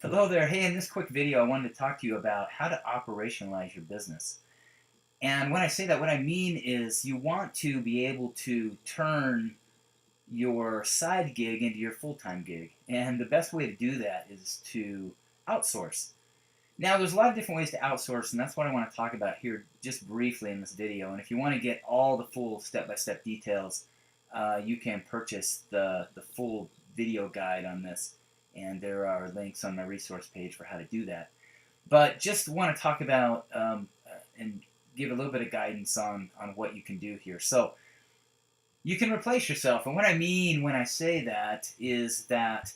Hello there. Hey, in this quick video, I wanted to talk to you about how to operationalize your business. And when I say that, what I mean is you want to be able to turn your side gig into your full-time gig. And the best way to do that is to outsource. Now, there's a lot of different ways to outsource, and that's what I want to talk about here just briefly in this video. And if you want to get all the full step-by-step details, you can purchase the full video guide on this, and there are links on my resource page for how to do that. But just want to talk about and give a little bit of guidance on what you can do here. So you can replace yourself, and what I mean when I say that is that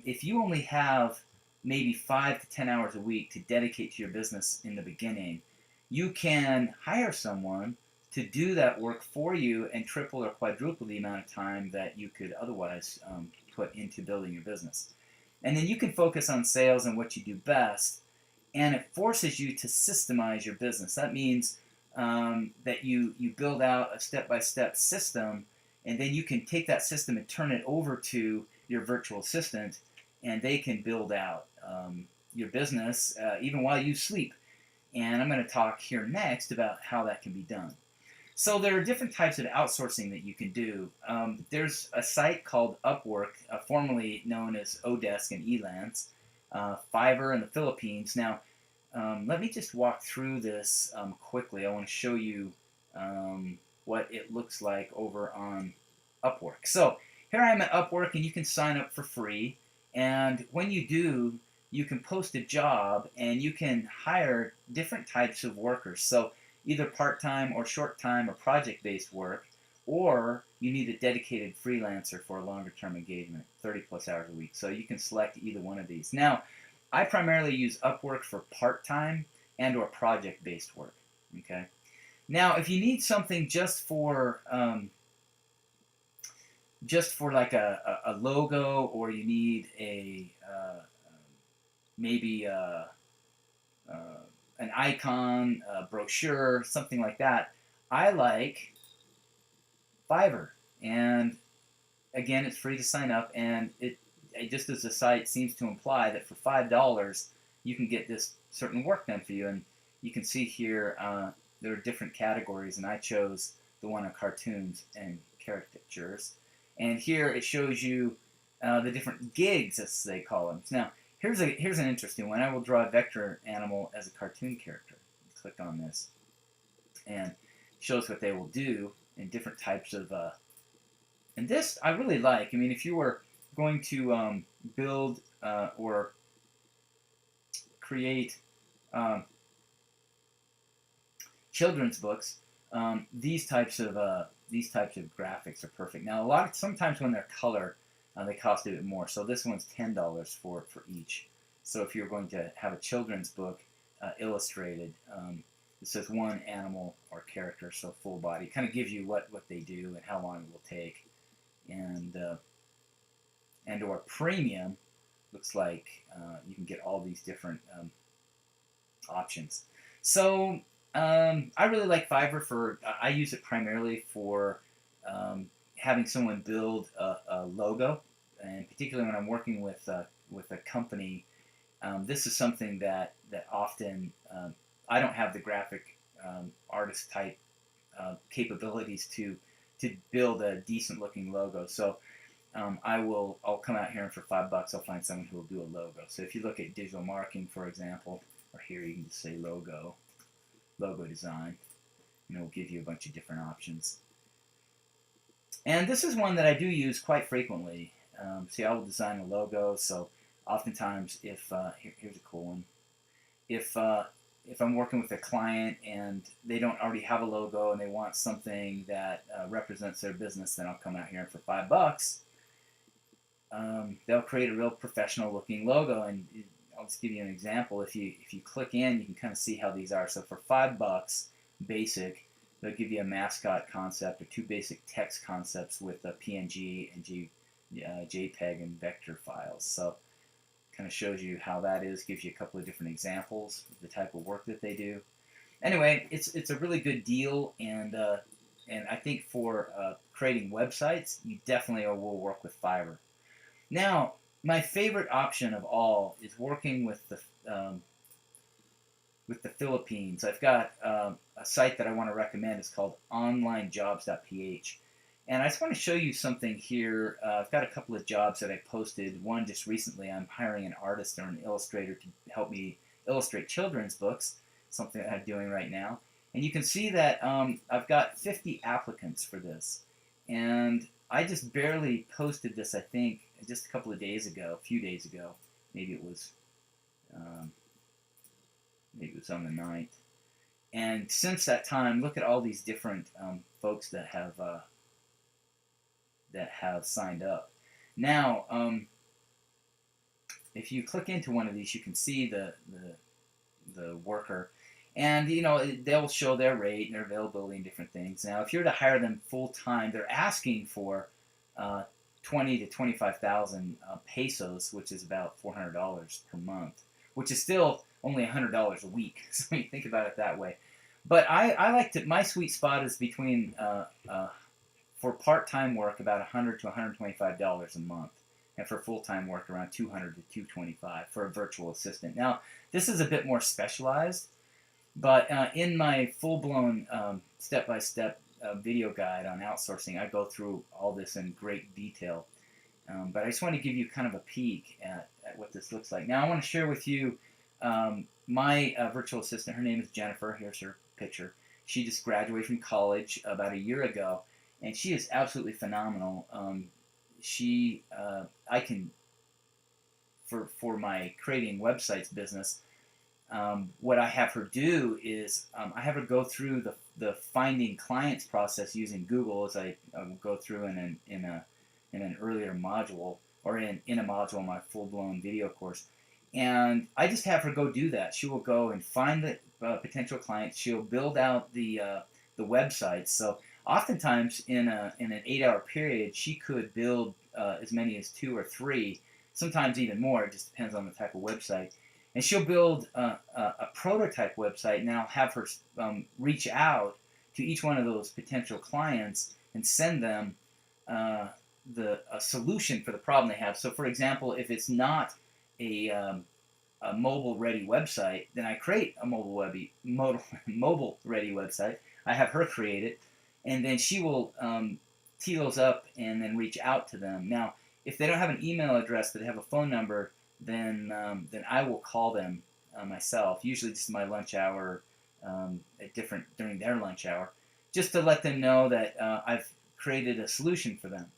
if you only have maybe 5 to 10 hours a week to dedicate to your business in the beginning, you can hire someone to do that work for you and triple or quadruple the amount of time that you could otherwise put into building your business. And then you can focus on sales and what you do best, and it forces you to systemize your business. That means that you build out a step-by-step system, and then you can take that system and turn it over to your virtual assistant, and they can build out your business even while you sleep. And I'm going to talk here next about how that can be done. So there are different types of outsourcing that you can do. There's a site called Upwork, formerly known as Odesk and Elance, Fiverr in the Philippines. Now, let me just walk through this quickly. I want to show you what it looks like over on Upwork. So here I am at Upwork, and you can sign up for free. And when you do, you can post a job, and you can hire different types of workers. So either part-time or short-time or project-based work, or you need a dedicated freelancer for a longer-term engagement, 30 plus hours a week. So you can select either one of these. Now, I primarily use Upwork for part-time and or project-based work. Okay. Now, if you need something just for like a logo, or you need a maybe an icon, a brochure, something like that, I like Fiverr. And again, it's free to sign up, and it just as the site seems to imply that for $5 you can get this certain work done for you. And you can see here there are different categories, and I chose the one on cartoons and caricatures. And here it shows you the different gigs, as they call them. Now, here's an interesting one. I will draw a vector animal as a cartoon character. Click on this, and it shows what they will do in different types of. And this I really like. I mean, if you were going to build or create children's books, these types of graphics are perfect. Now, sometimes when they're color, they cost a bit more. So this one's $10 for each. So if you're going to have a children's book illustrated, it says one animal or character, so full body. Kind of gives you what they do and how long it will take. And or premium looks like you can get all these different options. So I really like Fiverr for. I use it primarily for having someone build a logo, and particularly when I'm working with a company. This is something that often I don't have the graphic artist type capabilities to build a decent looking logo. So I'll come out here, and for $5 I'll find someone who will do a logo. So if you look at digital marketing, for example, or here you can just say logo design, and it'll give you a bunch of different options. And this is one that I do use quite frequently. See, I will design a logo. So oftentimes, here's a cool one. If I'm working with a client and they don't already have a logo and they want something that represents their business, then I'll come out here, and for $5, they'll create a real professional-looking logo. And I'll just give you an example. If you click in, you can kind of see how these are. So for $5, basic, they'll give you a mascot concept or two basic text concepts with a PNG and JPEG and vector files. So kind of shows you how that is, gives you a couple of different examples of the type of work that they do. Anyway, it's a really good deal, and I think for creating websites, you definitely will work with Fiverr. Now, my favorite option of all is working with the Philippines. I've got a site that I want to recommend. It's called onlinejobs.ph. And I just want to show you something here. I've got a couple of jobs that I posted. One just recently, I'm hiring an artist or an illustrator to help me illustrate children's books, something that I'm doing right now. And you can see that I've got 50 applicants for this. And I just barely posted this, I think, just a couple of days ago, a few days ago. Maybe it was um, maybe it was on the 9th. And since that time, look at all these different folks that have signed up. Now, if you click into one of these, you can see the worker, and they'll show their rate and their availability and different things. Now, if you're to hire them full time, they're asking for 20 to 25,000 pesos, which is about $400 per month, which is still only $100 a week. So you think about it that way. But I like to. My sweet spot is between for part-time work about $100 to $125 a month, and for full-time work around $200 to $225 for a virtual assistant. Now, this is a bit more specialized, but in my full-blown step-by-step video guide on outsourcing, I go through all this in great detail. But I just want to give you kind of a peek at what this looks like. Now, I want to share with you my virtual assistant. Her name is Jennifer. Here's her picture. She just graduated from college about a year ago, and she is absolutely phenomenal. I can, for my creating websites business, what I have her do is I have her go through the finding clients process using Google, as I go through in an earlier module, or in a module in my full-blown video course. And I just have her go do that. She will go and find the potential clients. She'll build out the websites. So oftentimes in an 8-hour period, she could build as many as 2 or 3, sometimes even more. It just depends on the type of website. And she'll build a prototype website, and I'll have her reach out to each one of those potential clients and send them a solution for the problem they have. So, for example, if it's not a mobile-ready website, then I create a mobile-ready website. I have her create it, and then she will tee those up and then reach out to them. Now, if they don't have an email address but they have a phone number, then I will call them myself, usually just my lunch hour, during their lunch hour, just to let them know that I've created a solution for them.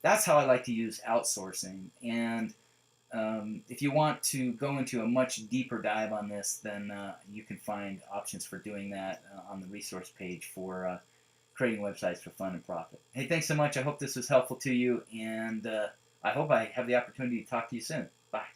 That's how I like to use outsourcing. And if you want to go into a much deeper dive on this, then you can find options for doing that on the resource page for creating websites for fun and profit. Hey, thanks so much. I hope this was helpful to you, and I hope I have the opportunity to talk to you soon. Bye.